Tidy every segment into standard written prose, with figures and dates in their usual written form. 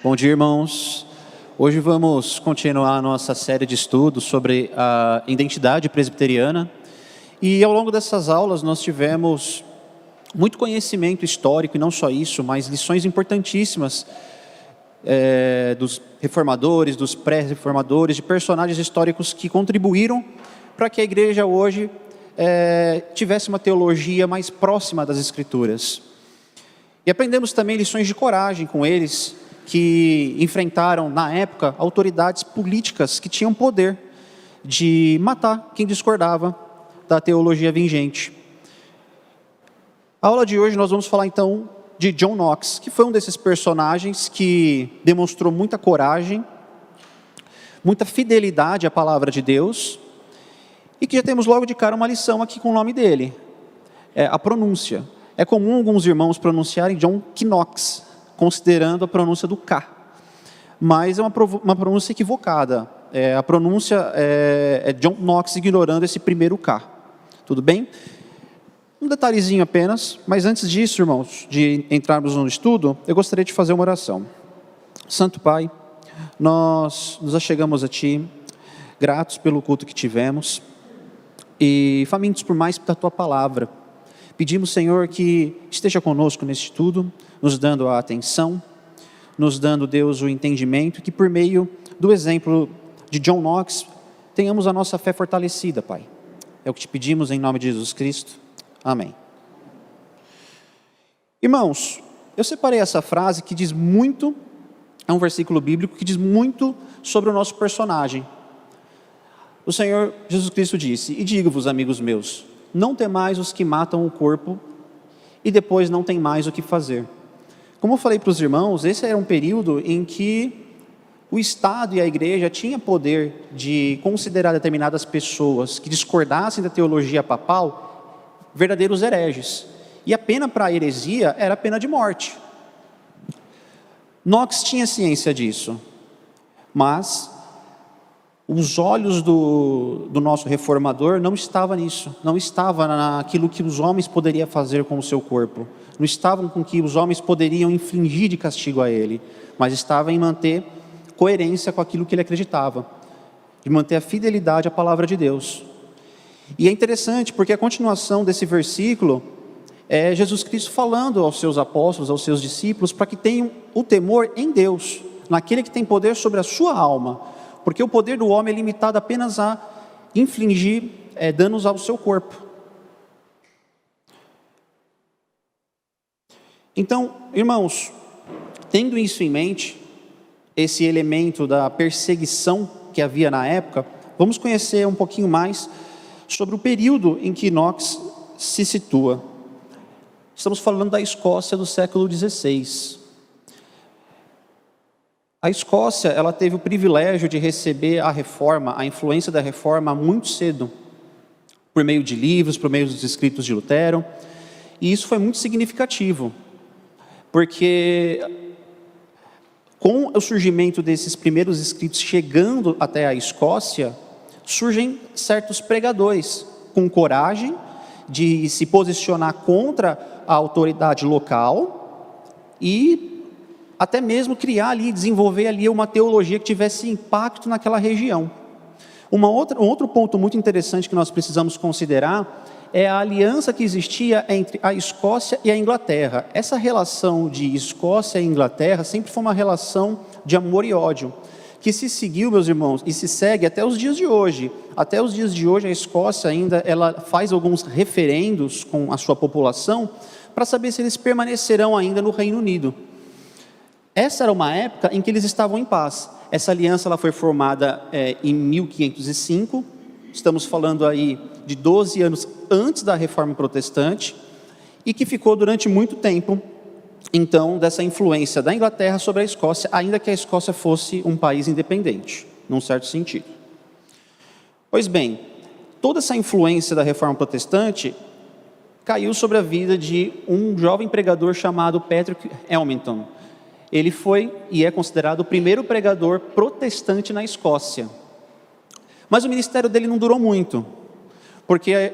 Bom dia, irmãos. Hoje vamos continuar a nossa série de estudos sobre a identidade presbiteriana. E ao longo dessas aulas nós tivemos muito conhecimento histórico, e não só isso, mas lições importantíssimas dos reformadores, dos pré-reformadores, de personagens históricos que contribuíram para que a igreja hoje tivesse uma teologia mais próxima das Escrituras. E aprendemos também lições de coragem com eles, que enfrentaram, na época, autoridades políticas que tinham poder de matar quem discordava da teologia vigente. A aula de hoje nós vamos falar então de John Knox, que foi um desses personagens que demonstrou muita coragem, muita fidelidade à palavra de Deus, e que já temos logo de cara uma lição aqui com o nome dele, a pronúncia. É comum alguns irmãos pronunciarem John Knox, considerando a pronúncia do K, mas é uma pronúncia equivocada. A pronúncia é John Knox, ignorando esse primeiro K. Tudo bem? Um detalhezinho apenas, mas antes disso, irmãos, de entrarmos no estudo, eu gostaria de fazer uma oração. Santo Pai, nós nos achegamos a Ti, gratos pelo culto que tivemos, e famintos por mais da Tua palavra. Pedimos, Senhor, que esteja conosco nesse estudo, nos dando a atenção, nos dando, Deus, o entendimento, e que por meio do exemplo de John Knox, tenhamos a nossa fé fortalecida, Pai. É o que te pedimos em nome de Jesus Cristo. Amém. Irmãos, eu separei essa frase que diz muito, é um versículo bíblico que diz muito sobre o nosso personagem. O Senhor Jesus Cristo disse: "E digo-vos, amigos meus, não temais os que matam o corpo e depois não tem mais o que fazer." Como eu falei para os irmãos, esse era um período em que o Estado e a igreja tinham poder de considerar determinadas pessoas que discordassem da teologia papal verdadeiros hereges. E a pena para a heresia era a pena de morte. Knox tinha ciência disso, mas os olhos do nosso reformador não estavam nisso, não estava naquilo que os homens poderiam fazer com o seu corpo, não estavam com que os homens poderiam infligir de castigo a ele, mas estava em manter coerência com aquilo que ele acreditava, de manter a fidelidade à palavra de Deus. E é interessante porque a continuação desse versículo é Jesus Cristo falando aos seus apóstolos, aos seus discípulos, para que tenham o temor em Deus, naquele que tem poder sobre a sua alma, porque o poder do homem é limitado apenas a infligir danos ao seu corpo. Então, irmãos, tendo isso em mente, esse elemento da perseguição que havia na época, vamos conhecer um pouquinho mais sobre o período em que Knox se situa. Estamos falando da Escócia do século XVI. A Escócia, ela teve o privilégio de receber a reforma, a influência da reforma muito cedo, por meio de livros, por meio dos escritos de Lutero, e isso foi muito significativo, porque com o surgimento desses primeiros escritos chegando até a Escócia, surgem certos pregadores com coragem de se posicionar contra a autoridade local e até mesmo criar ali, desenvolver ali uma teologia que tivesse impacto naquela região. Um outro ponto muito interessante que nós precisamos considerar é a aliança que existia entre a Escócia e a Inglaterra. Essa relação de Escócia e Inglaterra sempre foi uma relação de amor e ódio, que se seguiu, meus irmãos, e se segue até os dias de hoje. Até os dias de hoje a Escócia ainda ela faz alguns referendos com a sua população para saber se eles permanecerão ainda no Reino Unido. Essa era uma época em que eles estavam em paz. Essa aliança ela foi formada em 1505, estamos falando aí de 12 anos antes da Reforma Protestante, e que ficou durante muito tempo, então, dessa influência da Inglaterra sobre a Escócia, ainda que a Escócia fosse um país independente, num certo sentido. Pois bem, toda essa influência da Reforma Protestante caiu sobre a vida de um jovem pregador chamado Patrick Elmington. Ele foi e é considerado o primeiro pregador protestante na Escócia. Mas o ministério dele não durou muito, porque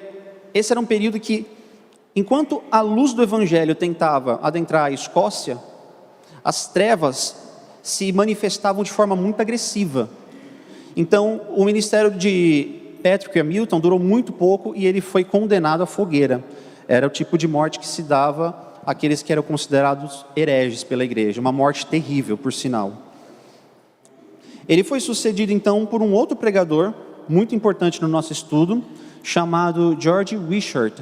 esse era um período que, enquanto a luz do Evangelho tentava adentrar a Escócia, as trevas se manifestavam de forma muito agressiva. Então, o ministério de Patrick e Hamilton durou muito pouco e ele foi condenado à fogueira. Era o tipo de morte que se dava àqueles que eram considerados hereges pela igreja, uma morte terrível, por sinal. Ele foi sucedido, então, por um outro pregador, muito importante no nosso estudo, chamado George Wishart.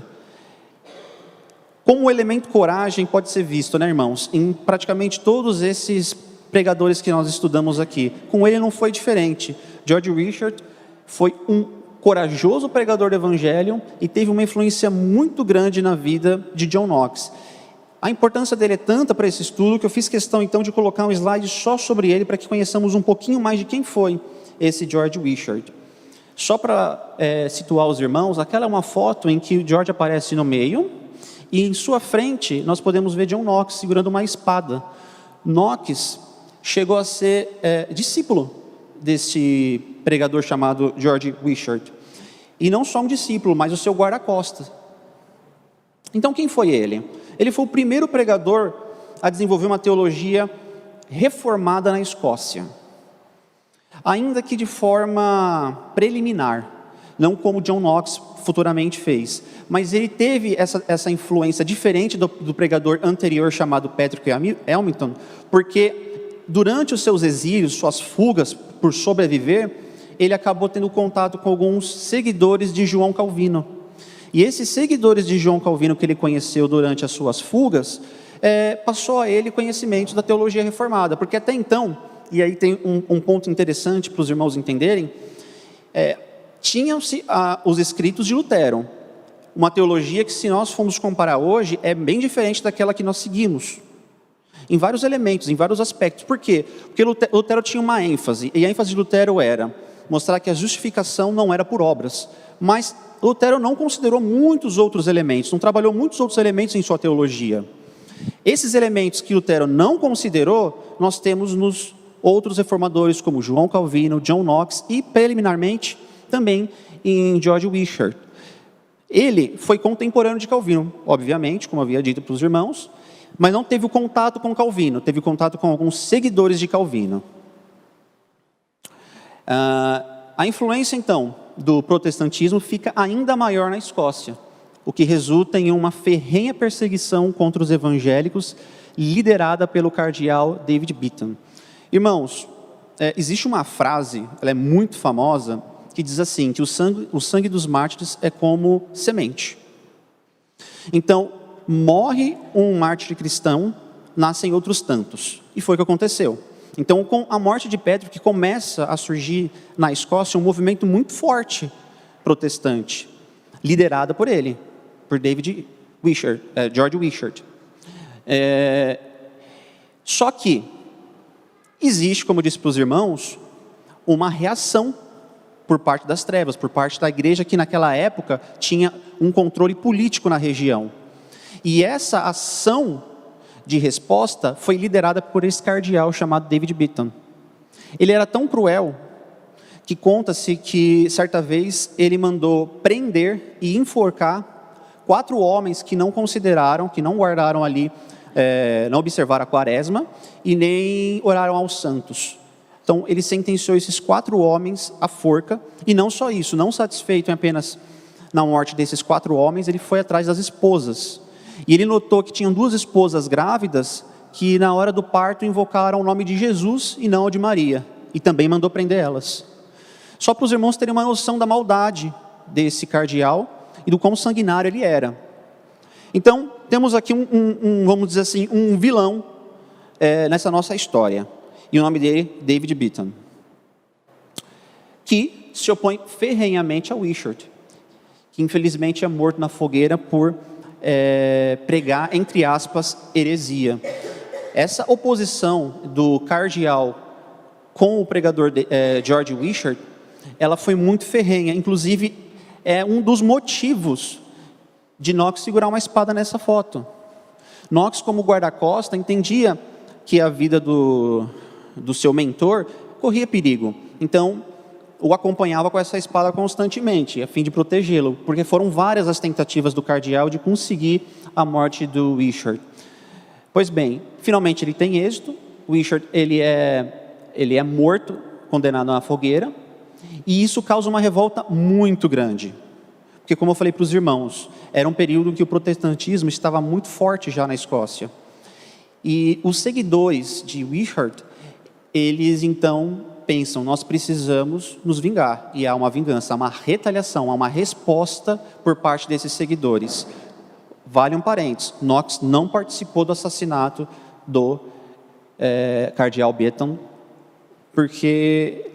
Como o elemento coragem pode ser visto, né, irmãos, em praticamente todos esses pregadores que nós estudamos aqui. Com ele não foi diferente. George Wishart foi um corajoso pregador do evangelho e teve uma influência muito grande na vida de John Knox. A importância dele é tanta para esse estudo que eu fiz questão então de colocar um slide só sobre ele para que conheçamos um pouquinho mais de quem foi esse George Wishart. Só para situar os irmãos, aquela é uma foto em que o George aparece no meio e em sua frente nós podemos ver John Knox segurando uma espada. Knox chegou a ser discípulo desse pregador chamado George Wishart. E não só um discípulo, mas o seu guarda-costas. Então quem foi ele? Ele foi o primeiro pregador a desenvolver uma teologia reformada na Escócia. Ainda que de forma preliminar, não como John Knox futuramente fez. Mas ele teve essa influência diferente do pregador anterior chamado Patrick Hamilton, porque durante os seus exílios, suas fugas por sobreviver, ele acabou tendo contato com alguns seguidores de João Calvino. E esses seguidores de João Calvino que ele conheceu durante as suas fugas, passou a ele conhecimento da teologia reformada, porque até então, e aí tem um ponto interessante para os irmãos entenderem, tinham-se os escritos de Lutero, uma teologia que, se nós formos comparar hoje, é bem diferente daquela que nós seguimos, em vários elementos, em vários aspectos. Por quê? Porque Lutero tinha uma ênfase, e a ênfase de Lutero era mostrar que a justificação não era por obras, mas Lutero não considerou muitos outros elementos, não trabalhou muitos outros elementos em sua teologia. Esses elementos que Lutero não considerou, nós temos nos outros reformadores, como João Calvino, John Knox e, preliminarmente, também em George Wishart. Ele foi contemporâneo de Calvino, obviamente, como havia dito para os irmãos, mas não teve o contato com Calvino, teve contato com alguns seguidores de Calvino. A influência, então, do protestantismo fica ainda maior na Escócia, o que resulta em uma ferrenha perseguição contra os evangélicos, liderada pelo cardeal David Beaton. Irmãos, existe uma frase, ela é muito famosa, que diz assim, que o sangue dos mártires é como semente. Então, morre um mártir cristão, nascem outros tantos. E foi o que aconteceu. Então, com a morte de Patrick, começa a surgir na Escócia um movimento muito forte protestante, liderado por ele, por George Wishart. Só que existe, como eu disse para os irmãos, uma reação por parte das trevas, por parte da igreja que naquela época tinha um controle político na região. E essa ação de resposta foi liderada por esse cardeal chamado David Beaton. Ele era tão cruel que conta-se que certa vez ele mandou prender e enforcar 4 homens que não consideraram, que não guardaram ali, não observaram a quaresma e nem oraram aos santos. Então ele sentenciou esses 4 homens à forca, e não só isso, não satisfeito em apenas na morte desses 4 homens, ele foi atrás das esposas. E ele notou que tinham 2 esposas grávidas que na hora do parto invocaram o nome de Jesus e não o de Maria. E também mandou prender elas. Só para os irmãos terem uma noção da maldade desse cardeal e do quão sanguinário ele era. Então, temos aqui vamos dizer assim, um vilão nessa nossa história. E o nome dele, David Beaton. Que se opõe ferrenhamente a Wishart. Que infelizmente é morto na fogueira por pregar, entre aspas, heresia. Essa oposição do cardeal com o pregador George Wishart, ela foi muito ferrenha. Inclusive, é um dos motivos de Knox segurar uma espada nessa foto. Knox, como guarda-costa, entendia que a vida do seu mentor corria perigo. Então, o acompanhava com essa espada constantemente, a fim de protegê-lo, porque foram várias as tentativas do cardeal de conseguir a morte do Wishart. Pois bem, finalmente ele tem êxito, Wishart ele é morto, condenado à fogueira, e isso causa uma revolta muito grande. Porque, como eu falei para os irmãos, era um período em que o protestantismo estava muito forte já na Escócia. E os seguidores de Wishart, eles então pensam, nós precisamos nos vingar. E há uma vingança, há uma retaliação, há uma resposta por parte desses seguidores. Vale um parênteses, Knox não participou do assassinato do cardeal Beaton, porque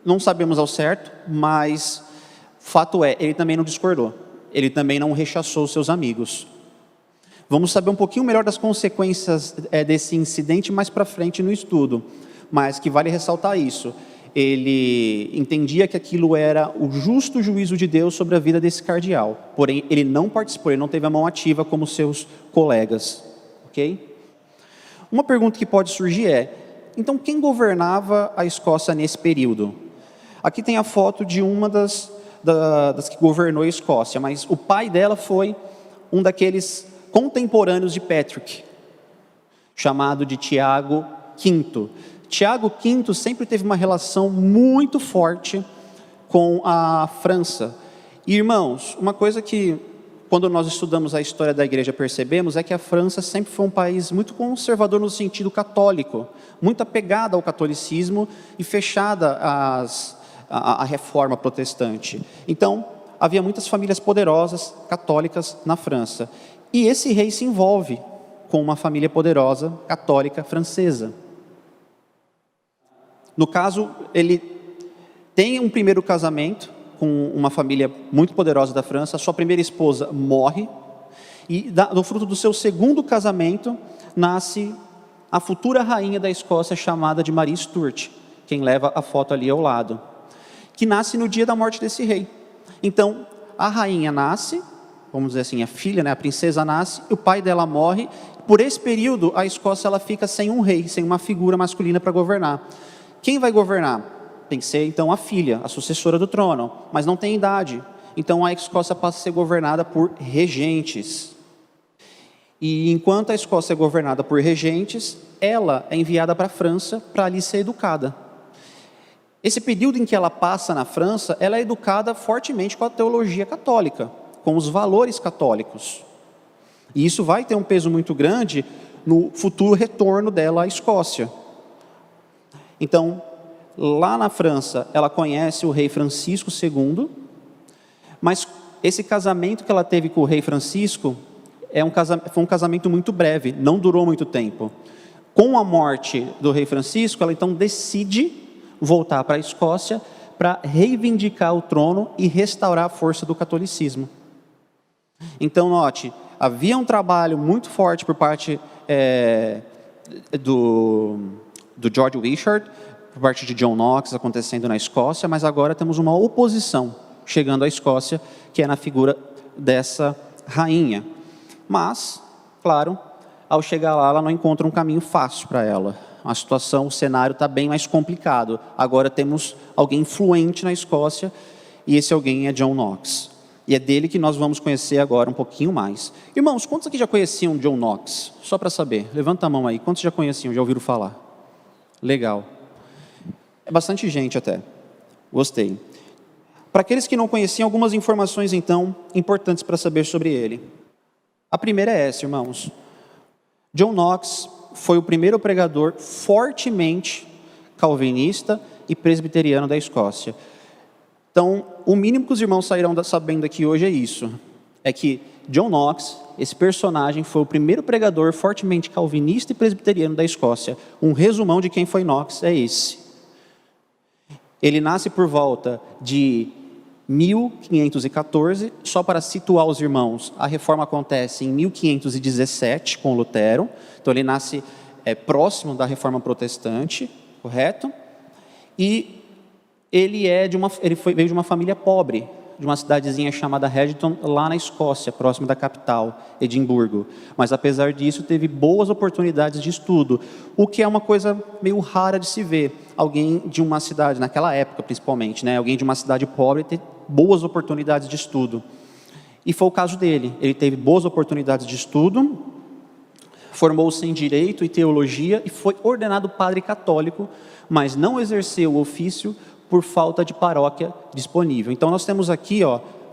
não sabemos ao certo, mas fato é, ele também não discordou, ele também não rechaçou seus amigos. Vamos saber um pouquinho melhor das consequências desse incidente mais para frente no estudo, mas que vale ressaltar isso. Ele entendia que aquilo era o justo juízo de Deus sobre a vida desse cardeal, porém ele não participou, ele não teve a mão ativa como seus colegas, ok? Uma pergunta que pode surgir é, então quem governava a Escócia nesse período? Aqui tem a foto de uma das que governou a Escócia, mas o pai dela foi um daqueles contemporâneos de Patrick, chamado de Tiago V. Tiago V sempre teve uma relação muito forte com a França. E, irmãos, uma coisa que, quando nós estudamos a história da igreja, percebemos é que a França sempre foi um país muito conservador no sentido católico, muito apegada ao catolicismo e fechada à reforma protestante. Então, havia muitas famílias poderosas, católicas, na França. E esse rei se envolve com uma família poderosa, católica, francesa. No caso, ele tem um primeiro casamento com uma família muito poderosa da França, a sua primeira esposa morre, e do fruto do seu segundo casamento, nasce a futura rainha da Escócia, chamada de Maria Stuart, quem leva a foto ali ao lado, que nasce no dia da morte desse rei. Então, a rainha nasce, vamos dizer assim, a filha, a princesa nasce, e o pai dela morre. Por esse período, a Escócia ela fica sem um rei, sem uma figura masculina para governar. Quem vai governar? Tem que ser, então, a filha, a sucessora do trono, mas não tem idade. Então, a Escócia passa a ser governada por regentes. E enquanto a Escócia é governada por regentes, ela é enviada para a França para ali ser educada. Esse período em que ela passa na França, ela é educada fortemente com a teologia católica, com os valores católicos. E isso vai ter um peso muito grande no futuro retorno dela à Escócia. Então, lá na França, ela conhece o rei Francisco II, mas esse casamento que ela teve com o rei Francisco foi um casamento muito breve, não durou muito tempo. Com a morte do rei Francisco, ela então decide voltar para a Escócia para reivindicar o trono e restaurar a força do catolicismo. Então, note, havia um trabalho muito forte por parte do George Wishart, por parte de John Knox acontecendo na Escócia, mas agora temos uma oposição chegando à Escócia, que é na figura dessa rainha. Mas, claro, ao chegar lá, ela não encontra um caminho fácil para ela. A situação, o cenário está bem mais complicado. Agora temos alguém influente na Escócia, e esse alguém é John Knox. E é dele que nós vamos conhecer agora um pouquinho mais. Irmãos, quantos aqui já conheciam John Knox? Só para saber, levanta a mão aí. Quantos já conheciam, já ouviram falar? Legal. É bastante gente até. Gostei. Para aqueles que não conheciam, algumas informações, então, importantes para saber sobre ele. A primeira é essa, irmãos. John Knox foi o primeiro pregador fortemente calvinista e presbiteriano da Escócia. Então, o mínimo que os irmãos sairão sabendo aqui hoje é isso. É que John Knox, esse personagem, foi o primeiro pregador fortemente calvinista e presbiteriano da Escócia. Um resumão de quem foi Knox é esse. Ele nasce por volta de 1514, só para situar os irmãos, a reforma acontece em 1517 com Lutero, então ele nasce próximo da reforma protestante, correto? E ele veio de uma família pobre, de uma cidadezinha chamada Redington, lá na Escócia, próximo da capital, Edimburgo. Mas apesar disso, teve boas oportunidades de estudo, o que é uma coisa meio rara de se ver. Alguém de uma cidade, naquela época principalmente, alguém de uma cidade pobre ter boas oportunidades de estudo. E foi o caso dele. Ele teve boas oportunidades de estudo, Formou-se em Direito e Teologia e foi ordenado padre católico, mas não exerceu o ofício por falta de paróquia disponível. Então nós temos aqui,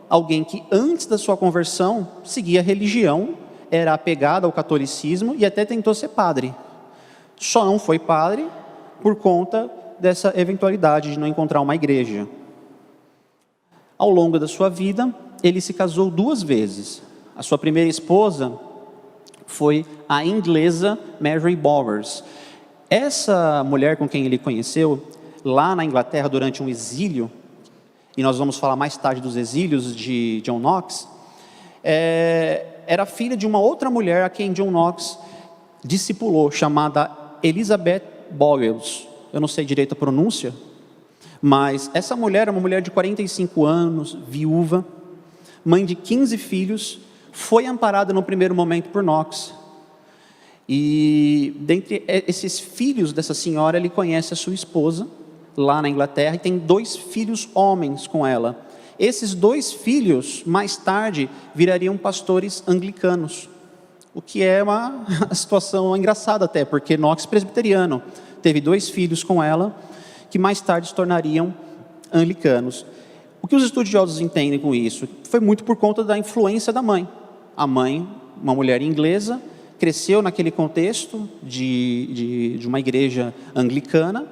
alguém que antes da sua conversão seguia a religião, era apegado ao catolicismo e até tentou ser padre. Só não foi padre por conta dessa eventualidade de não encontrar uma igreja. Ao longo da sua vida, ele se casou 2 vezes. A sua primeira esposa foi a inglesa Mary Bowers. Essa mulher com quem ele conheceu, lá na Inglaterra durante um exílio, e nós vamos falar mais tarde dos exílios de John Knox, era filha de uma outra mulher a quem John Knox discipulou, chamada Elizabeth Bowles. Eu não sei direito a pronúncia, mas essa mulher era uma mulher de 45 anos, viúva, mãe de 15 filhos, foi amparada no primeiro momento por Knox. E dentre esses filhos dessa senhora, ele conhece a sua esposa, lá na Inglaterra, e tem 2 filhos homens com ela. Esses 2 filhos, mais tarde, virariam pastores anglicanos, o que é uma situação engraçada até, porque Knox presbiteriano, teve 2 filhos com ela, que mais tarde se tornariam anglicanos. O que os estudiosos entendem com isso? Foi muito por conta da influência da mãe. A mãe, uma mulher inglesa, cresceu naquele contexto de uma igreja anglicana,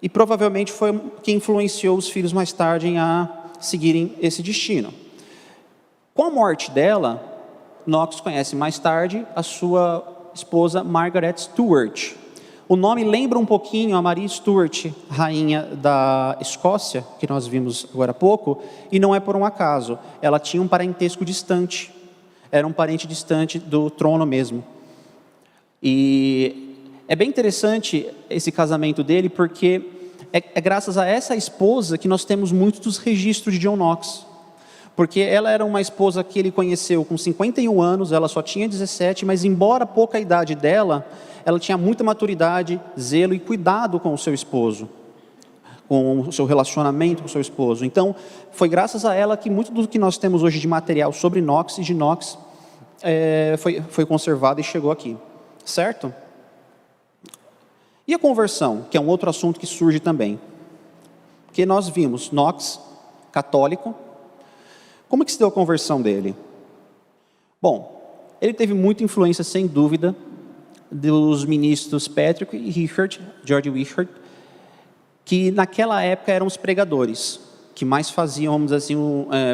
e provavelmente foi quem influenciou os filhos mais tarde a seguirem esse destino. Com a morte dela, Knox conhece mais tarde a sua esposa Margaret Stuart. O nome lembra um pouquinho a Maria Stuart, rainha da Escócia, que nós vimos agora há pouco, e não é por um acaso. Ela tinha um parentesco distante, era um parente distante do trono mesmo. E é bem interessante esse casamento dele, porque é graças a essa esposa que nós temos muitos dos registros de John Knox. Porque ela era uma esposa que ele conheceu com 51 anos, ela só tinha 17, mas embora pouca idade dela, ela tinha muita maturidade, zelo e cuidado com o seu esposo, com o seu relacionamento com o seu esposo. Então, foi graças a ela que muito do que nós temos hoje de material sobre Knox e de Knox foi conservado e chegou aqui, certo? E a conversão, que é um outro assunto que surge também. Porque nós vimos Knox, católico. Como que se deu a conversão dele? Bom, ele teve muita influência, sem dúvida, dos ministros Patrick e George Wishart, que naquela época eram os pregadores, que mais faziam, vamos dizer assim,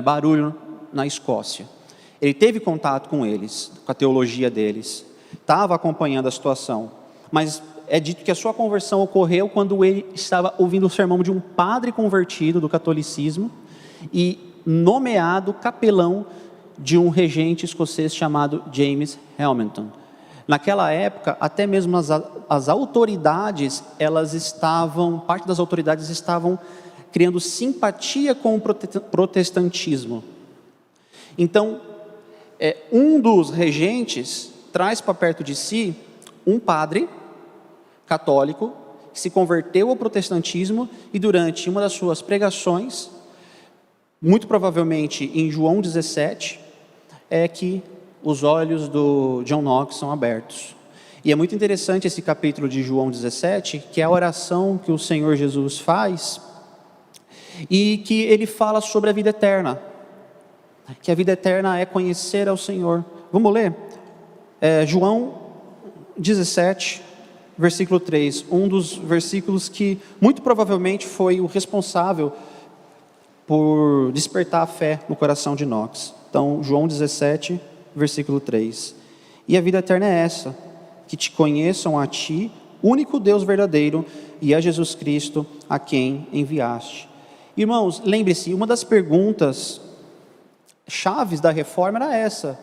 barulho na Escócia. Ele teve contato com eles, com a teologia deles, estava acompanhando a situação, mas é dito que a sua conversão ocorreu quando ele estava ouvindo o sermão de um padre convertido do catolicismo e nomeado capelão de um regente escocês chamado James Hamilton. Naquela época, até mesmo as autoridades, parte das autoridades estavam criando simpatia com o protestantismo. Então, um dos regentes traz para perto de si um padre católico que se converteu ao protestantismo e durante uma das suas pregações, muito provavelmente em João 17, é que os olhos do John Knox são abertos. E é muito interessante esse capítulo de João 17, que é a oração que o Senhor Jesus faz, e que ele fala sobre a vida eterna, que a vida eterna é conhecer ao Senhor. Vamos ler? João 17, versículo 3, um dos versículos que muito provavelmente foi o responsável por despertar a fé no coração de Knox. Então, João 17, versículo 3. E a vida eterna é essa, que te conheçam a ti, único Deus verdadeiro, e a Jesus Cristo, a quem enviaste. Irmãos, lembre-se, uma das perguntas chaves da reforma era essa,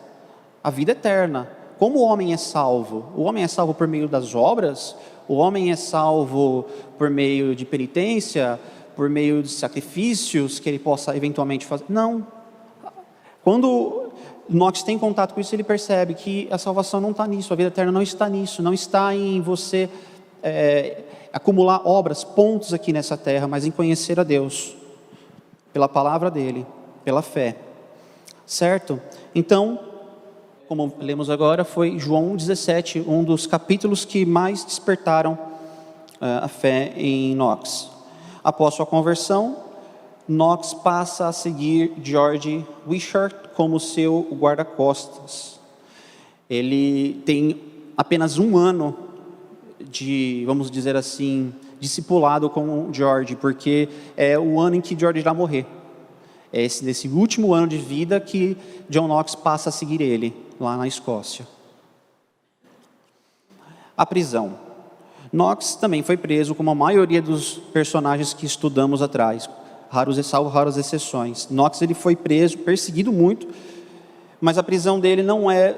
a vida eterna. Como o homem é salvo? O homem é salvo por meio das obras? O homem é salvo por meio de penitência? Por meio de sacrifícios que ele possa eventualmente fazer? Não. Quando Knox tem contato com isso, ele percebe que a salvação não está nisso, a vida eterna não está nisso, não está em você acumular obras, pontos aqui nessa terra, mas em conhecer a Deus, pela palavra dele, pela fé, certo? Então, como lemos agora, foi João 17, um dos capítulos que mais despertaram a fé em Knox. Após sua conversão, Knox passa a seguir George Wishart como seu guarda-costas. Ele tem apenas um ano de, vamos dizer assim, discipulado com George, porque é o ano em que George irá morrer. É nesse último ano de vida que John Knox passa a seguir ele, lá na Escócia. A prisão. Knox também foi preso, como a maioria dos personagens que estudamos atrás, salvo raras exceções. Knox ele foi preso, perseguido muito, mas a prisão dele não é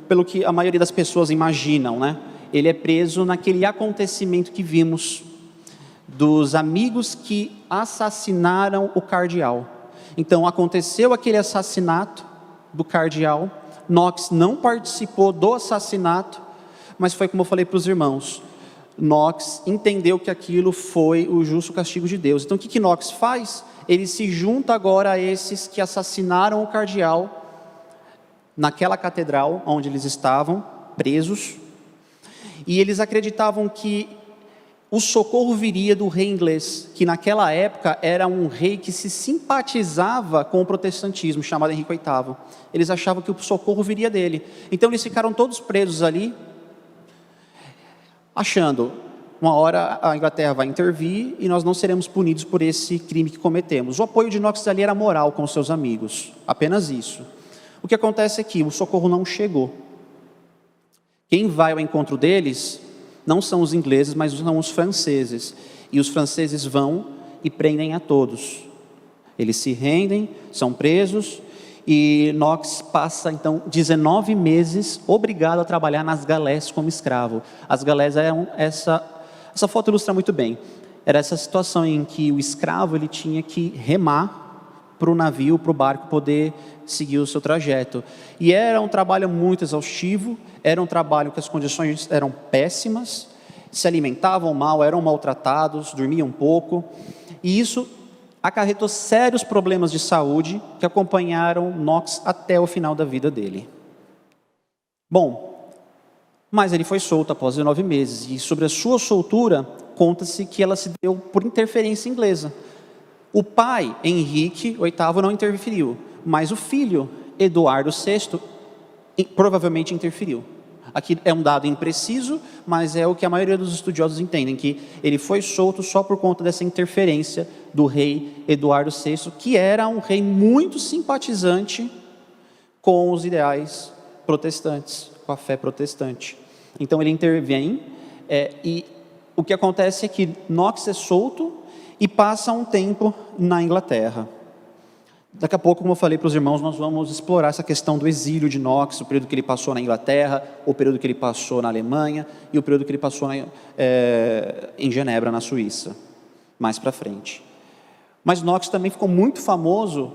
pelo que a maioria das pessoas imaginam, né? Ele é preso naquele acontecimento que vimos dos amigos que assassinaram o cardeal. Então aconteceu aquele assassinato do cardeal. Knox não participou do assassinato, mas foi como eu falei para os irmãos. Knox entendeu que aquilo foi o justo castigo de Deus. Então o que Knox faz? Ele se junta agora a esses que assassinaram o cardeal naquela catedral onde eles estavam presos. E eles acreditavam que o socorro viria do rei inglês, que naquela época era um rei que se simpatizava com o protestantismo, chamado Henrique VIII. Eles achavam que o socorro viria dele. Então eles ficaram todos presos ali, achando, uma hora a Inglaterra vai intervir e nós não seremos punidos por esse crime que cometemos. O apoio de Knox ali era moral com seus amigos, apenas isso. O que acontece é que o socorro não chegou. Quem vai ao encontro deles não são os ingleses, mas são os franceses. E os franceses vão e prendem a todos. Eles se rendem, são presos, e Knox passa, então, 19 meses obrigado a trabalhar nas galés como escravo. As galés eram essa foto ilustra muito bem. Era essa situação em que o escravo ele tinha que remar para o navio, para o barco poder seguir o seu trajeto. E era um trabalho muito exaustivo, era um trabalho que as condições eram péssimas, se alimentavam mal, eram maltratados, dormiam pouco, e isso acarretou sérios problemas de saúde que acompanharam Knox até o final da vida dele. Bom, mas ele foi solto após 19 meses, e sobre a sua soltura, conta-se que ela se deu por interferência inglesa. O pai, Henrique VIII, não interferiu, mas o filho, Eduardo VI, provavelmente interferiu. Aqui é um dado impreciso, mas é o que a maioria dos estudiosos entendem, que ele foi solto só por conta dessa interferência do rei Eduardo VI, que era um rei muito simpatizante com os ideais protestantes, com a fé protestante. Então ele intervém, e o que acontece é que Knox é solto e passa um tempo na Inglaterra. Daqui a pouco, como eu falei para os irmãos, nós vamos explorar essa questão do exílio de Knox, o período que ele passou na Inglaterra, o período que ele passou na Alemanha e o período que ele passou em Genebra, na Suíça, mais para frente. Mas Knox também ficou muito famoso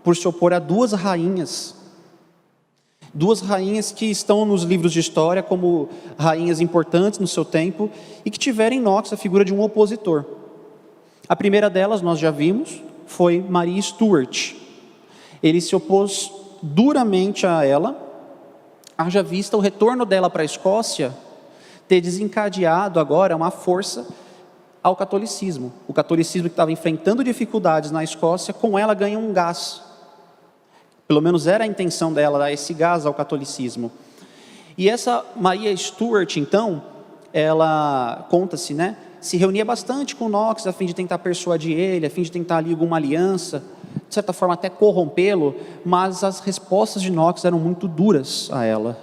por se opor a duas rainhas que estão nos livros de história como rainhas importantes no seu tempo e que tiveram em Knox a figura de um opositor. A primeira delas, nós já vimos, foi Maria Stuart. Ele se opôs duramente a ela, haja vista o retorno dela para a Escócia ter desencadeado agora uma força ao catolicismo. O catolicismo que estava enfrentando dificuldades na Escócia, com ela ganha um gás. Pelo menos era a intenção dela, dar esse gás ao catolicismo. E essa Maria Stuart, então, ela, conta-se, né, se reunia bastante com Knox a fim de tentar persuadir ele, a fim de tentar ali alguma aliança, de certa forma até corrompê-lo, mas as respostas de Knox eram muito duras a ela.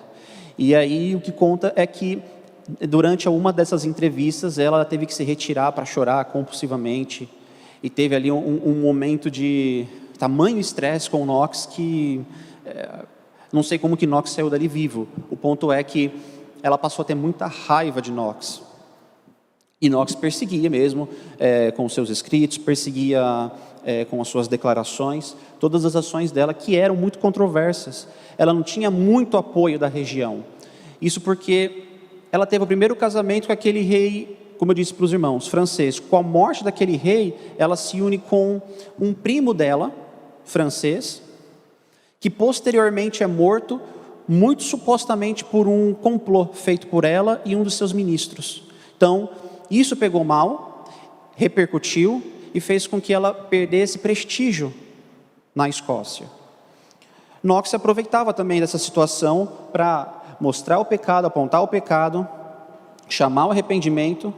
E aí o que conta é que durante uma dessas entrevistas ela teve que se retirar para chorar compulsivamente, e teve ali um momento de tamanho estresse com Knox que não sei como que Knox saiu dali vivo. O ponto é que ela passou a ter muita raiva de Knox. E Knox perseguia mesmo, com os seus escritos, perseguia com as suas declarações, todas as ações dela que eram muito controversas. Ela não tinha muito apoio da região. Isso porque ela teve o primeiro casamento com aquele rei, como eu disse para os irmãos, francês. Com a morte daquele rei, ela se une com um primo dela, francês, que posteriormente é morto muito supostamente por um complô feito por ela e um dos seus ministros. Então, isso pegou mal, repercutiu e fez com que ela perdesse prestígio na Escócia. Knox se aproveitava também dessa situação para mostrar o pecado, apontar o pecado, chamar o arrependimento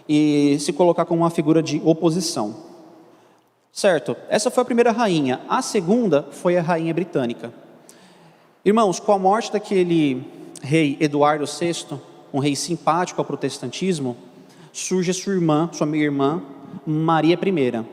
e se colocar como uma figura de oposição. Certo, essa foi a primeira rainha. A segunda foi a rainha britânica. Irmãos, com a morte daquele rei Eduardo VI, um rei simpático ao protestantismo, surge sua meia-irmã, Maria I,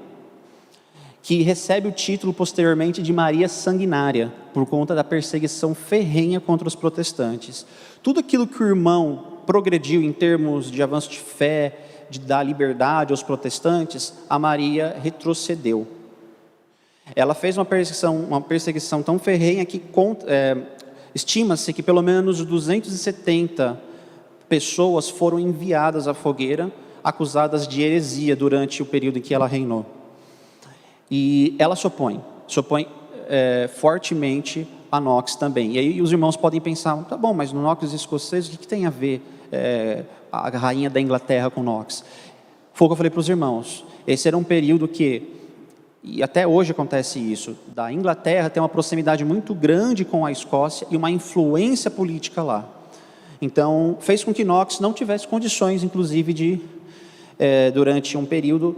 que recebe o título posteriormente de Maria Sanguinária, por conta da perseguição ferrenha contra os protestantes. Tudo aquilo que o irmão progrediu em termos de avanço de fé, de dar liberdade aos protestantes, a Maria retrocedeu. Ela fez uma perseguição tão ferrenha que estima-se que pelo menos 270 pessoas foram enviadas à fogueira, acusadas de heresia durante o período em que ela reinou. E ela se opõe fortemente a Knox também. E aí os irmãos podem pensar, tá bom, mas no Knox escocês, o que tem a ver a rainha da Inglaterra com Knox? Foi o que eu falei para os irmãos. Esse era um período que, e até hoje acontece isso, da Inglaterra tem uma proximidade muito grande com a Escócia e uma influência política lá. Então, fez com que Knox não tivesse condições, inclusive, de, durante um período,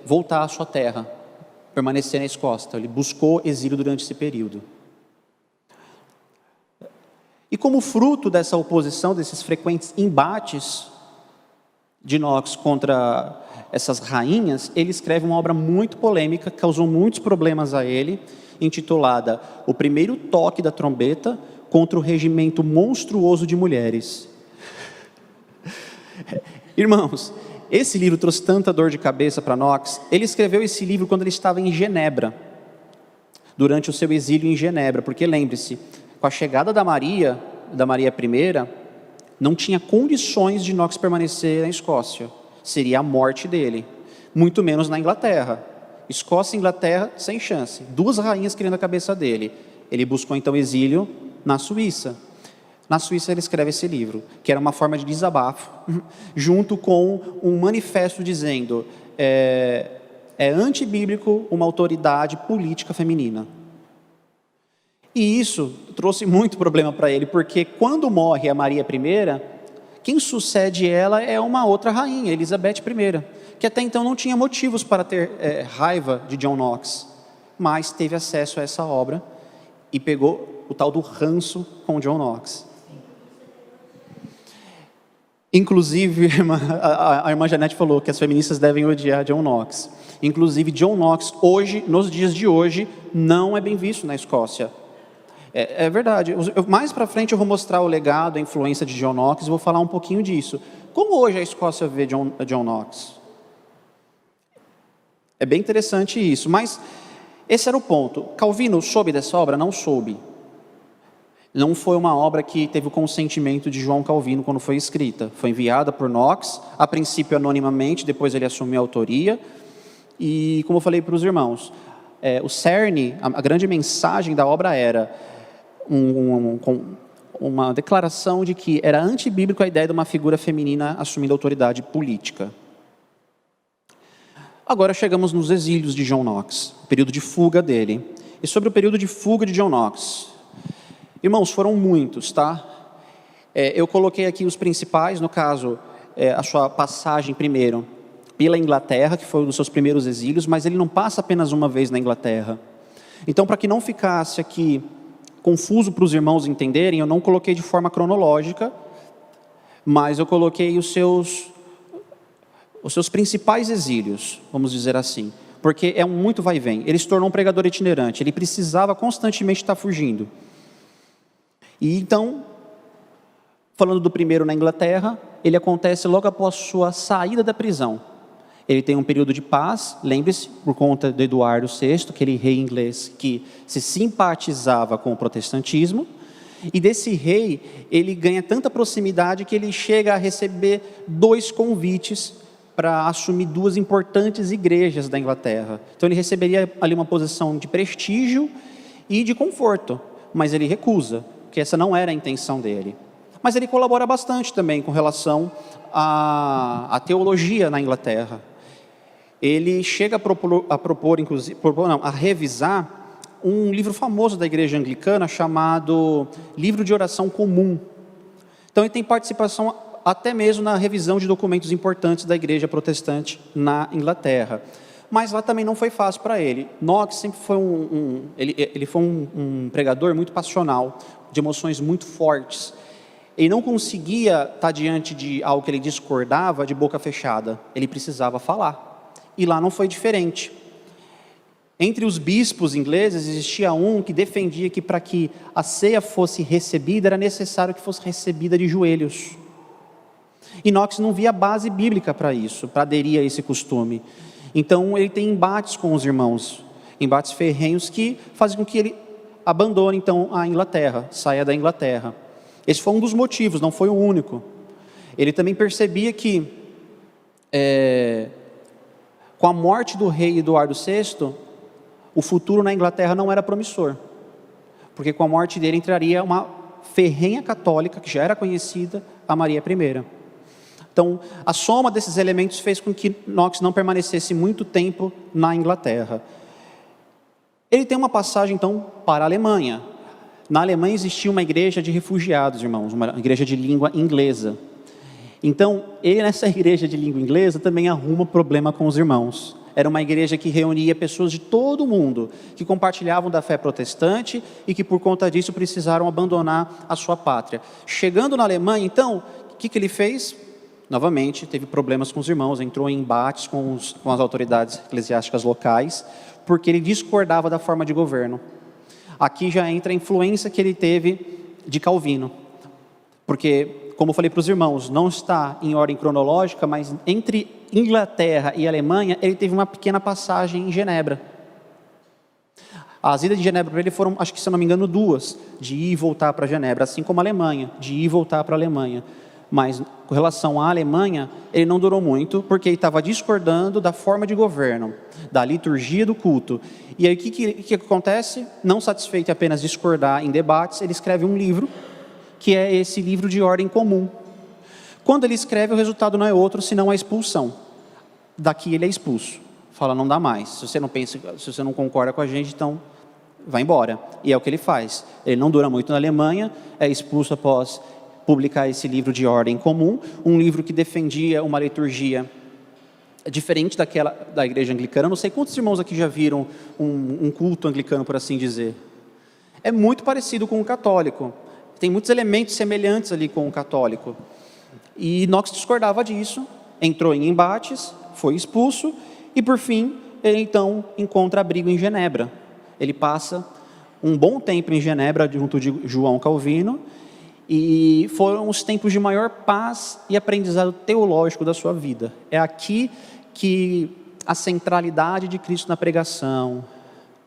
voltar à sua terra, permanecer na Escócia. Então, ele buscou exílio durante esse período. E como fruto dessa oposição, desses frequentes embates de Knox contra essas rainhas, ele escreve uma obra muito polêmica, que causou muitos problemas a ele, intitulada O Primeiro Toque da Trombeta contra o Regimento Monstruoso de Mulheres. Irmãos, esse livro trouxe tanta dor de cabeça para Knox. Ele escreveu esse livro quando ele estava em Genebra, durante o seu exílio em Genebra, porque lembre-se, com a chegada da Maria I, não tinha condições de Knox permanecer na Escócia. Seria a morte dele, muito menos na Inglaterra. Escócia e Inglaterra, sem chance. 2 rainhas querendo a cabeça dele. Ele buscou então exílio na Suíça. Na Suíça ele escreve esse livro, que era uma forma de desabafo, junto com um manifesto dizendo é antibíblico uma autoridade política feminina. E isso trouxe muito problema para ele, porque quando morre a Maria I, quem sucede ela é uma outra rainha, Elizabeth I, que até então não tinha motivos para ter raiva de John Knox, mas teve acesso a essa obra e pegou o tal do ranço com John Knox. Inclusive, a irmã Janete falou que as feministas devem odiar John Knox. Inclusive, John Knox, hoje, nos dias de hoje, não é bem visto na Escócia. É verdade. Mais para frente eu vou mostrar o legado, a influência de John Knox, e vou falar um pouquinho disso. Como hoje a Escócia vê John Knox? É bem interessante isso, mas esse era o ponto. Calvino soube dessa obra? Não soube. Não foi uma obra que teve o consentimento de João Calvino quando foi escrita. Foi enviada por Knox, a princípio anonimamente, depois ele assumiu a autoria. E como eu falei para os irmãos, o cerne, a grande mensagem da obra era uma declaração de que era antibíblico a ideia de uma figura feminina assumindo autoridade política. Agora chegamos nos exílios de John Knox, o período de fuga dele. E sobre o período de fuga de John Knox, irmãos, foram muitos, tá? Eu coloquei aqui os principais, no caso, a sua passagem primeiro pela Inglaterra, que foi um dos seus primeiros exílios, mas ele não passa apenas uma vez na Inglaterra. Então, para que não ficasse aqui confuso para os irmãos entenderem, eu não coloquei de forma cronológica, mas eu coloquei os seus principais exílios, vamos dizer assim, porque é um muito vai e vem. Ele se tornou um pregador itinerante, ele precisava constantemente estar fugindo. E então, falando do primeiro na Inglaterra, ele acontece logo após sua saída da prisão. Ele tem um período de paz, lembre-se, por conta de Eduardo VI, aquele rei inglês que se simpatizava com o protestantismo, e desse rei, ele ganha tanta proximidade que ele chega a receber 2 convites para assumir 2 importantes igrejas da Inglaterra. Então ele receberia ali uma posição de prestígio e de conforto, mas ele recusa, porque essa não era a intenção dele. Mas ele colabora bastante também com relação à teologia na Inglaterra. Ele chega a revisar um livro famoso da igreja anglicana chamado Livro de Oração Comum. Então ele tem participação até mesmo na revisão de documentos importantes da igreja protestante na Inglaterra. Mas lá também não foi fácil para ele. Knox sempre foi ele foi um pregador muito passional, de emoções muito fortes. Ele não conseguia estar diante de algo que ele discordava de boca fechada. Ele precisava falar. E lá não foi diferente. Entre os bispos ingleses existia um que defendia que para que a ceia fosse recebida era necessário que fosse recebida de joelhos. E Knox não via base bíblica para isso, para aderir a esse costume. Então ele tem embates com os irmãos, embates ferrenhos que fazem com que ele abandone então a Inglaterra, saia da Inglaterra. Esse foi um dos motivos, não foi o único. Ele também percebia que com a morte do rei Eduardo VI, o futuro na Inglaterra não era promissor, porque com a morte dele entraria uma ferrenha católica, que já era conhecida, a Maria I. Então, a soma desses elementos fez com que Knox não permanecesse muito tempo na Inglaterra. Ele tem uma passagem, então, para a Alemanha. Na Alemanha existia uma igreja de refugiados, irmãos, uma igreja de língua inglesa. Então, ele nessa igreja de língua inglesa também arruma problema com os irmãos. Era uma igreja que reunia pessoas de todo o mundo, que compartilhavam da fé protestante e que por conta disso precisaram abandonar a sua pátria. Chegando na Alemanha, então, o que ele fez? Novamente, teve problemas com os irmãos, entrou em embates com as autoridades eclesiásticas locais, porque ele discordava da forma de governo. Aqui já entra a influência que ele teve de Calvino, porque, como eu falei para os irmãos, não está em ordem cronológica, mas entre Inglaterra e Alemanha, ele teve uma pequena passagem em Genebra. As idas de Genebra para ele foram, acho que se eu não me engano, 2, de ir e voltar para Genebra, assim como a Alemanha, de ir e voltar para a Alemanha. Mas, com relação à Alemanha, ele não durou muito, porque ele estava discordando da forma de governo, da liturgia do culto. E aí, o que acontece? Não satisfeito em apenas discordar em debates, ele escreve um livro, que é esse livro de ordem comum. Quando ele escreve, o resultado não é outro, senão a expulsão. Daqui ele é expulso. Fala, não dá mais. Se você não concorda com a gente, então vai embora. E é o que ele faz. Ele não dura muito na Alemanha, é expulso após publicar esse livro de ordem comum, um livro que defendia uma liturgia diferente daquela da igreja anglicana. Não sei quantos irmãos aqui já viram um culto anglicano, por assim dizer. É muito parecido com o católico. Tem muitos elementos semelhantes ali com o católico. E Knox discordava disso, entrou em embates, foi expulso, e por fim, ele então encontra abrigo em Genebra. Ele passa um bom tempo em Genebra, junto de João Calvino, e foram os tempos de maior paz e aprendizado teológico da sua vida. É aqui que a centralidade de Cristo na pregação,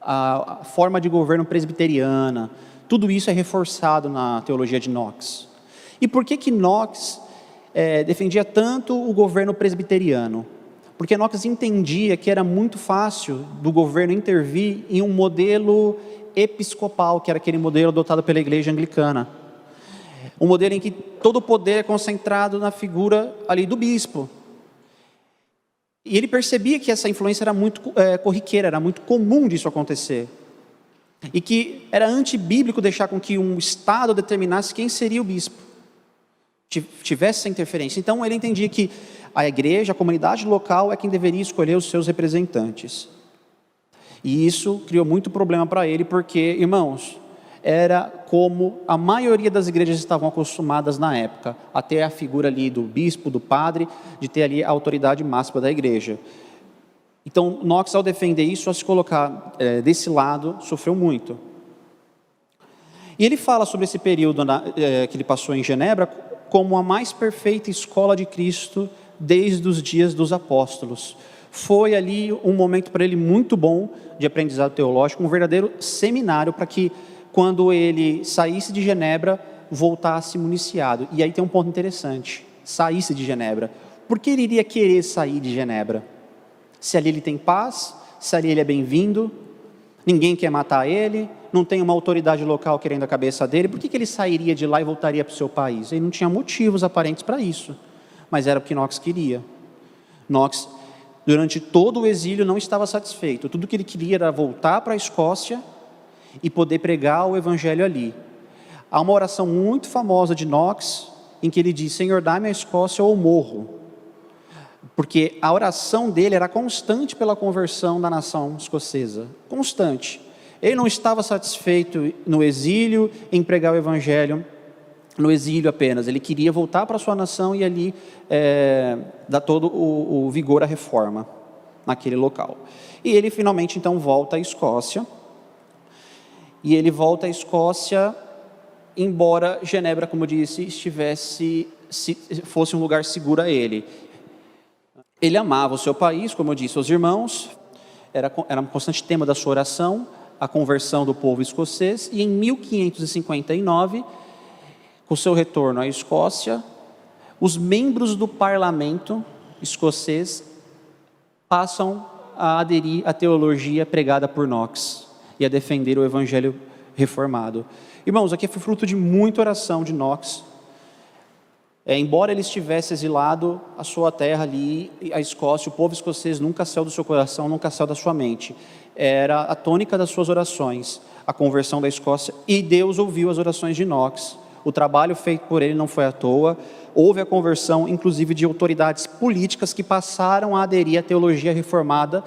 a forma de governo presbiteriana, tudo isso é reforçado na teologia de Knox. E por que Knox defendia tanto o governo presbiteriano? Porque Knox entendia que era muito fácil do governo intervir em um modelo episcopal, que era aquele modelo adotado pela igreja anglicana. Um modelo em que todo o poder é concentrado na figura ali do bispo. E ele percebia que essa influência era muito corriqueira, era muito comum disso acontecer. E que era antibíblico deixar com que um Estado determinasse quem seria o bispo, tivesse essa interferência. Então ele entendia que a igreja, a comunidade local é quem deveria escolher os seus representantes. E isso criou muito problema para ele, porque, irmãos, era como a maioria das igrejas estavam acostumadas na época, a ter a figura ali do bispo, do padre, de ter ali a autoridade máxima da igreja. Então, Knox, ao defender isso, ao se colocar desse lado, sofreu muito. E ele fala sobre esse período que ele passou em Genebra como a mais perfeita escola de Cristo desde os dias dos apóstolos. Foi ali um momento para ele muito bom de aprendizado teológico, um verdadeiro seminário para que, quando ele saísse de Genebra, voltasse municiado. E aí tem um ponto interessante, saísse de Genebra. Por que ele iria querer sair de Genebra? Se ali ele tem paz, se ali ele é bem-vindo, ninguém quer matar ele, não tem uma autoridade local querendo a cabeça dele, por que ele sairia de lá e voltaria para o seu país? Ele não tinha motivos aparentes para isso, mas era o que Knox queria. Knox, durante todo o exílio, não estava satisfeito. Tudo que ele queria era voltar para a Escócia e poder pregar o evangelho ali. Há uma oração muito famosa de Knox, em que ele diz: Senhor, dá-me a Escócia ou morro. Porque a oração dele era constante pela conversão da nação escocesa. Constante. Ele não estava satisfeito no exílio, em pregar o evangelho no exílio apenas. Ele queria voltar para a sua nação e ali dar todo o vigor à reforma naquele local. E ele finalmente então volta à Escócia. E ele volta à Escócia, embora Genebra, como eu disse, fosse um lugar seguro a ele. Ele amava o seu país, como eu disse, os irmãos, era um constante tema da sua oração, a conversão do povo escocês, e em 1559, com seu retorno à Escócia, os membros do parlamento escocês passam a aderir à teologia pregada por Knox e a defender o evangelho reformado. Irmãos, aqui foi fruto de muita oração de Knox. Embora ele estivesse exilado, a sua terra ali, a Escócia, o povo escocês nunca saiu do seu coração, nunca saiu da sua mente. Era a tônica das suas orações, a conversão da Escócia, e Deus ouviu as orações de Knox. O trabalho feito por ele não foi à toa, houve a conversão, inclusive, de autoridades políticas que passaram a aderir à teologia reformada.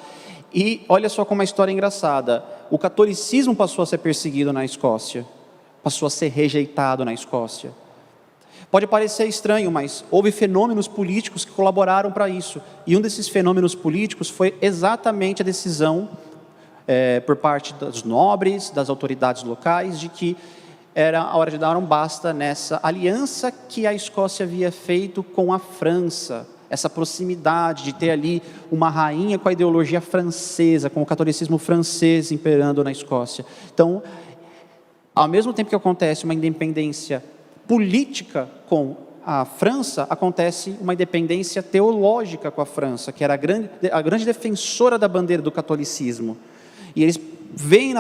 E olha só como a história é engraçada, o catolicismo passou a ser perseguido na Escócia, passou a ser rejeitado na Escócia. Pode parecer estranho, mas houve fenômenos políticos que colaboraram para isso. E um desses fenômenos políticos foi exatamente a decisão por parte dos nobres, das autoridades locais, de que era a hora de dar um basta nessa aliança que a Escócia havia feito com a França. Essa proximidade de ter ali uma rainha com a ideologia francesa, com o catolicismo francês imperando na Escócia. Então, ao mesmo tempo que acontece uma independência política com a França, acontece uma independência teológica com a França, que era a grande defensora da bandeira do catolicismo. E eles veem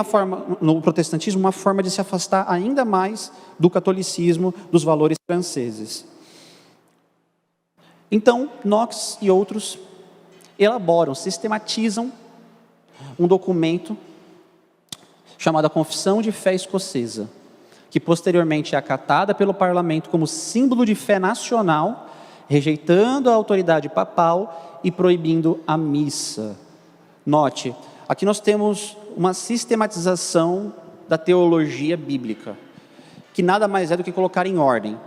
no protestantismo uma forma de se afastar ainda mais do catolicismo, dos valores franceses. Então, Knox e outros elaboram, sistematizam um documento chamado a Confissão de Fé Escocesa, que posteriormente é acatada pelo parlamento como símbolo de fé nacional, rejeitando a autoridade papal e proibindo a missa. Note, aqui nós temos uma sistematização da teologia bíblica, que nada mais é do que colocar em ordem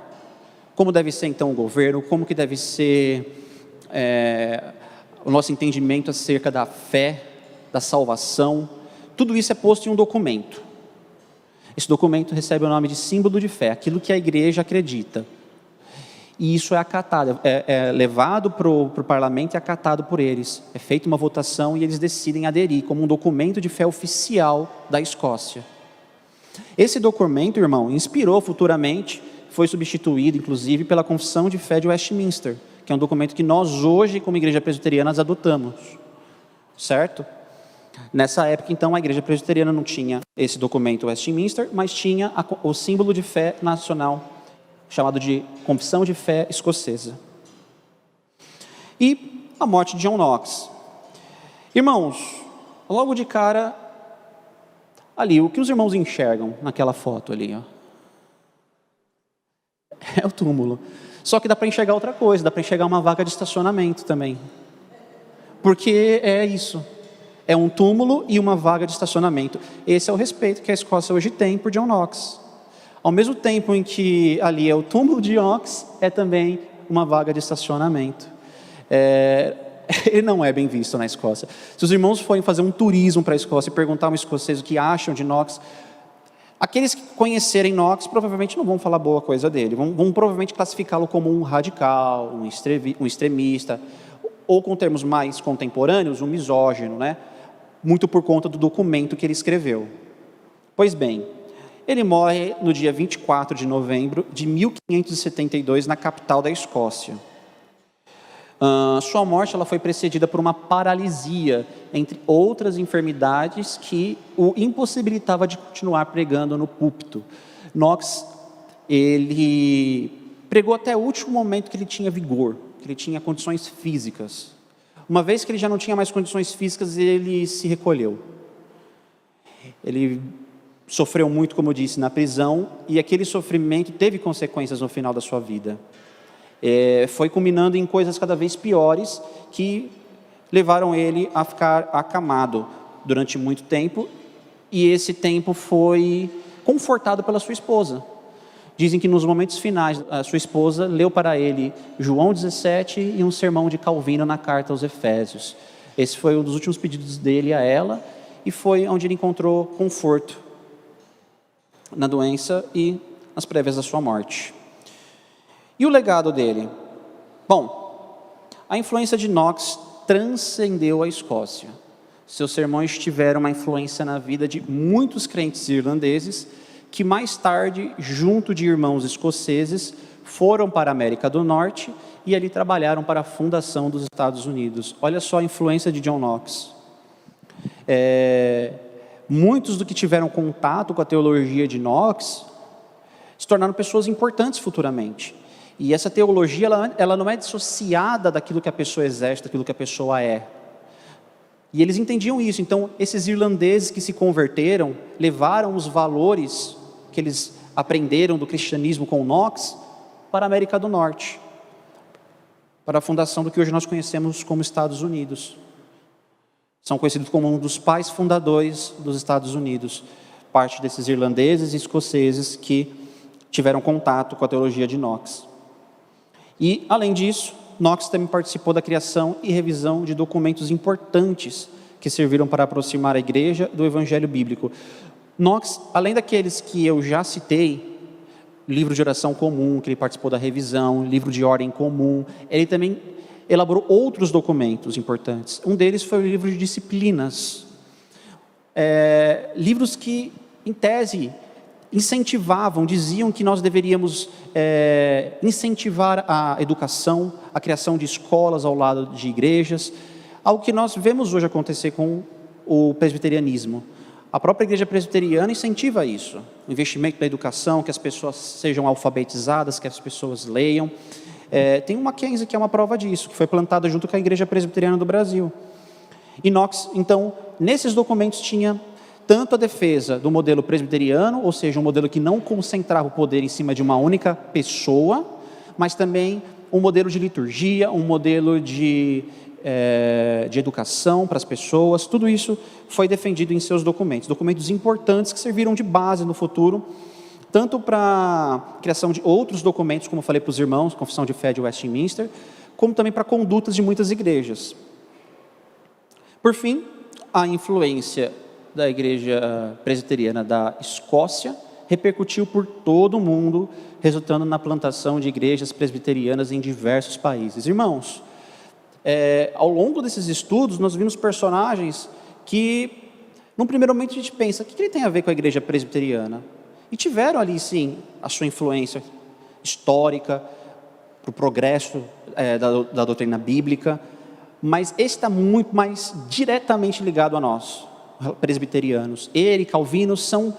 como deve ser então o governo, como que deve ser o nosso entendimento acerca da fé, da salvação. Tudo isso é posto em um documento. Esse documento recebe o nome de símbolo de fé, aquilo que a igreja acredita. E isso é acatado, é levado para o parlamento e acatado por eles. É feita uma votação e eles decidem aderir como um documento de fé oficial da Escócia. Esse documento, irmão, inspirou futuramente, foi substituído, inclusive, pela Confissão de Fé de Westminster, que é um documento que nós hoje, como igreja presbiteriana, adotamos. Certo? Nessa época, então, a igreja presbiteriana não tinha esse documento Westminster, mas tinha o símbolo de fé nacional, chamado de Confissão de Fé Escocesa. E a morte de John Knox. Irmãos, logo de cara, ali, o que os irmãos enxergam naquela foto ali, ó? É o túmulo. Só que dá para enxergar outra coisa, dá para enxergar uma vaga de estacionamento também. Porque é isso. É um túmulo e uma vaga de estacionamento. Esse é o respeito que a Escócia hoje tem por John Knox. Ao mesmo tempo em que ali é o túmulo de Knox, é também uma vaga de estacionamento. Ele não é bem visto na Escócia. Se os irmãos forem fazer um turismo para a Escócia e perguntar a um escocês o que acham de Knox, aqueles que conhecerem Knox provavelmente não vão falar boa coisa dele, vão provavelmente classificá-lo como um radical, um extremista, ou com termos mais contemporâneos, um misógino, né? Muito por conta do documento que ele escreveu. Pois bem, ele morre no dia 24 de novembro de 1572, na capital da Escócia. Sua morte ela foi precedida por uma paralisia, entre outras enfermidades que o impossibilitava de continuar pregando no púlpito. Knox, ele pregou até o último momento que ele tinha vigor, que ele tinha condições físicas. Uma vez que ele já não tinha mais condições físicas, ele se recolheu. Ele sofreu muito, como eu disse, na prisão, e aquele sofrimento teve consequências no final da sua vida. Foi culminando em coisas cada vez piores, que levaram ele a ficar acamado durante muito tempo, e esse tempo foi confortado pela sua esposa. Dizem que nos momentos finais, a sua esposa leu para ele João 17 e um sermão de Calvino na carta aos Efésios. Esse foi um dos últimos pedidos dele a ela, e foi onde ele encontrou conforto na doença e nas prévias da sua morte. E o legado dele? Bom, a influência de Knox transcendeu a Escócia. Seus sermões tiveram uma influência na vida de muitos crentes irlandeses, que mais tarde, junto de irmãos escoceses, foram para a América do Norte e ali trabalharam para a fundação dos Estados Unidos. Olha só a influência de John Knox. Muitos do que tiveram contato com a teologia de Knox se tornaram pessoas importantes futuramente. E essa teologia, ela não é dissociada daquilo que a pessoa exerce, daquilo que a pessoa é. E eles entendiam isso. Então, esses irlandeses que se converteram, levaram os valores que eles aprenderam do cristianismo com Knox para a América do Norte, para a fundação do que hoje nós conhecemos como Estados Unidos. São conhecidos como um dos pais fundadores dos Estados Unidos, parte desses irlandeses e escoceses que tiveram contato com a teologia de Knox. E, além disso, Knox também participou da criação e revisão de documentos importantes que serviram para aproximar a igreja do evangelho bíblico. Knox, além daqueles que eu já citei, livro de oração comum, que ele participou da revisão, livro de ordem comum, ele também elaborou outros documentos importantes. Um deles foi o livro de disciplinas. Livros que, em tese, incentivavam, diziam que nós deveríamos incentivar a educação, a criação de escolas ao lado de igrejas, algo que nós vemos hoje acontecer com o presbiterianismo. A própria igreja presbiteriana incentiva isso, o investimento na educação, que as pessoas sejam alfabetizadas, que as pessoas leiam. Tem uma Mackenzie que é uma prova disso, que foi plantada junto com a igreja presbiteriana do Brasil. E Knox, então, nesses documentos tinha tanto a defesa do modelo presbiteriano, ou seja, um modelo que não concentrava o poder em cima de uma única pessoa, mas também um modelo de liturgia, um modelo de educação para as pessoas. Tudo isso foi defendido em seus documentos importantes que serviram de base no futuro, tanto para a criação de outros documentos, como eu falei para os irmãos, Confissão de Fé de Westminster, como também para condutas de muitas igrejas. Por fim, a influência da igreja presbiteriana da Escócia repercutiu por todo o mundo, resultando na plantação de igrejas presbiterianas em diversos países. Irmãos, ao longo desses estudos, nós vimos personagens que, num primeiro momento, a gente pensa, o que ele tem a ver com a igreja presbiteriana? E tiveram ali, sim, a sua influência histórica, para o progresso da doutrina bíblica, mas esse está muito mais diretamente ligado a nós, presbiterianos. Ele e Calvino são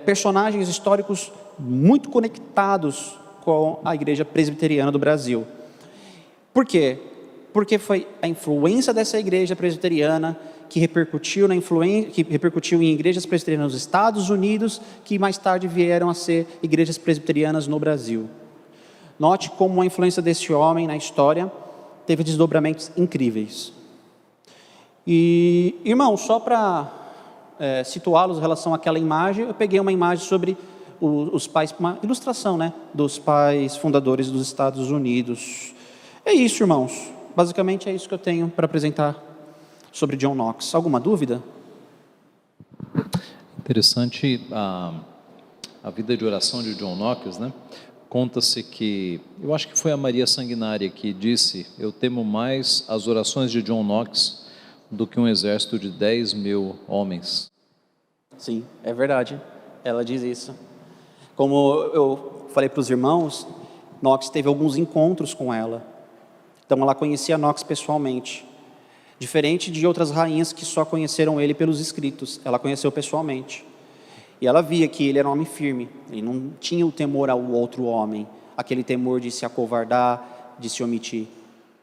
personagens históricos muito conectados com a igreja presbiteriana do Brasil. Por quê? Porque foi a influência dessa igreja presbiteriana que repercutiu em igrejas presbiterianas nos Estados Unidos, que mais tarde vieram a ser igrejas presbiterianas no Brasil. Note como a influência desse homem na história teve desdobramentos incríveis. E, irmãos, só para situá-los em relação àquela imagem, eu peguei uma imagem sobre os pais, uma ilustração, dos pais fundadores dos Estados Unidos. É isso, irmãos. Basicamente é isso que eu tenho para apresentar sobre John Knox. Alguma dúvida? Interessante a vida de oração de John Knox, Conta-se que, eu acho que foi a Maria Sanguinária que disse: eu temo mais as orações de John Knox do que um exército de 10.000 homens. Sim, é verdade. Ela diz isso. Como eu falei para os irmãos, Knox teve alguns encontros com ela. Então ela conhecia Knox pessoalmente. Diferente de outras rainhas que só conheceram ele pelos escritos, ela conheceu pessoalmente. E ela via que ele era um homem firme, ele não tinha o temor ao outro homem, aquele temor de se acovardar, de se omitir.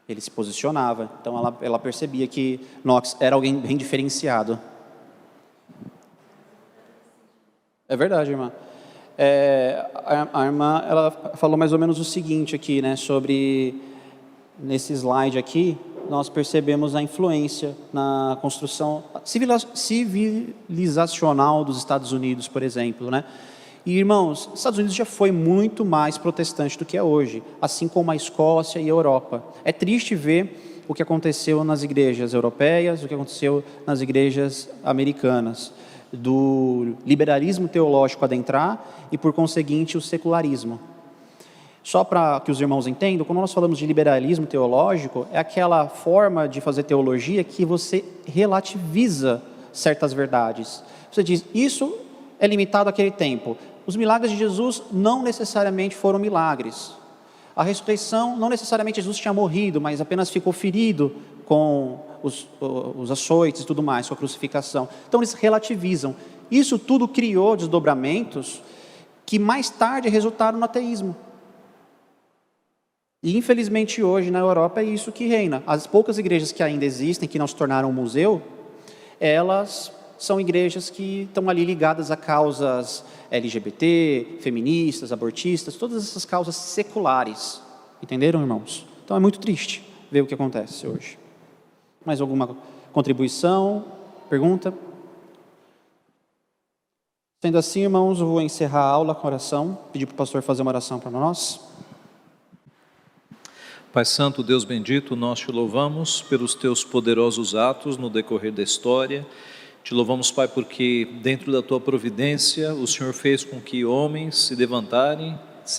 Ele se posicionava, então ela percebia que Knox era alguém bem diferenciado. É verdade, irmã. A irmã, ela falou mais ou menos o seguinte aqui, né, sobre, nesse slide aqui, nós percebemos a influência na construção civilizacional dos Estados Unidos, por exemplo, né? E, irmãos, os Estados Unidos já foi muito mais protestante do que é hoje, assim como a Escócia e a Europa. É triste ver o que aconteceu nas igrejas europeias, o que aconteceu nas igrejas americanas, do liberalismo teológico adentrar e, por conseguinte, o secularismo. Só para que os irmãos entendam, quando nós falamos de liberalismo teológico, é aquela forma de fazer teologia que você relativiza certas verdades. Você diz, isso é limitado àquele tempo. Os milagres de Jesus não necessariamente foram milagres. A ressurreição, não necessariamente Jesus tinha morrido, mas apenas ficou ferido com os açoites e tudo mais, com a crucificação. Então eles relativizam. Isso tudo criou desdobramentos que mais tarde resultaram no ateísmo. E infelizmente hoje na Europa é isso que reina. As poucas igrejas que ainda existem, que não se tornaram um museu, elas são igrejas que estão ali ligadas a causas LGBT, feministas, abortistas, todas essas causas seculares. Entenderam, irmãos? Então é muito triste ver o que acontece hoje. Mais alguma contribuição? Pergunta? Sendo assim, irmãos, eu vou encerrar a aula com oração, pedir para o pastor fazer uma oração para nós. Pai Santo, Deus bendito, nós te louvamos pelos teus poderosos atos no decorrer da história. Te louvamos, Pai, porque dentro da tua providência o Senhor fez com que homens se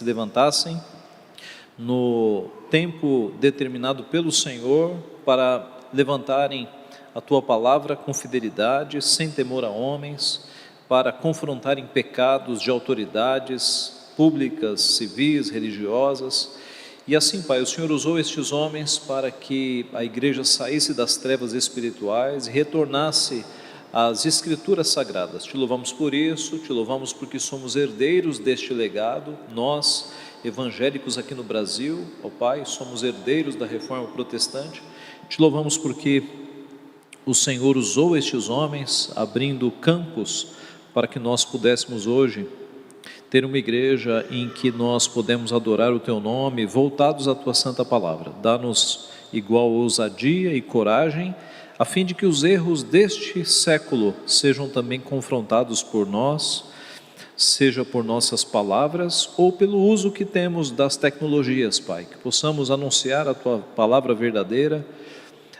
levantassem no tempo determinado pelo Senhor para levantarem a tua palavra com fidelidade, sem temor a homens, para confrontarem pecados de autoridades públicas, civis, religiosas. E assim, Pai, o Senhor usou estes homens para que a igreja saísse das trevas espirituais e retornasse às Escrituras Sagradas. Te louvamos por isso, te louvamos porque somos herdeiros deste legado. Nós, evangélicos aqui no Brasil, ó Pai, somos herdeiros da Reforma Protestante. Te louvamos porque o Senhor usou estes homens, abrindo campos para que nós pudéssemos hoje ter uma igreja em que nós podemos adorar o Teu nome, voltados à Tua Santa Palavra. Dá-nos igual ousadia e coragem, a fim de que os erros deste século sejam também confrontados por nós, seja por nossas palavras ou pelo uso que temos das tecnologias, Pai. Que possamos anunciar a Tua Palavra verdadeira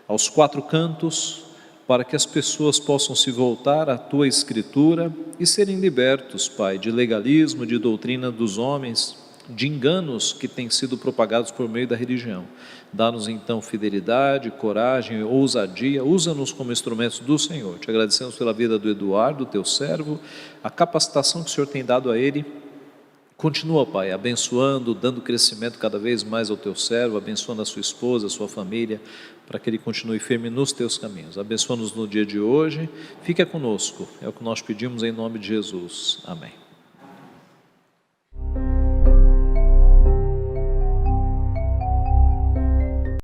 aos quatro cantos, para que as pessoas possam se voltar à Tua Escritura e serem libertos, Pai, de legalismo, de doutrina dos homens, de enganos que têm sido propagados por meio da religião. Dá-nos então fidelidade, coragem, ousadia, usa-nos como instrumentos do Senhor. Te agradecemos pela vida do Eduardo, Teu servo, a capacitação que o Senhor tem dado a ele. Continua, Pai, abençoando, dando crescimento cada vez mais ao Teu servo, abençoando a sua esposa, a sua família, para que ele continue firme nos Teus caminhos. Abençoa-nos no dia de hoje, fica conosco, é o que nós pedimos em nome de Jesus. Amém.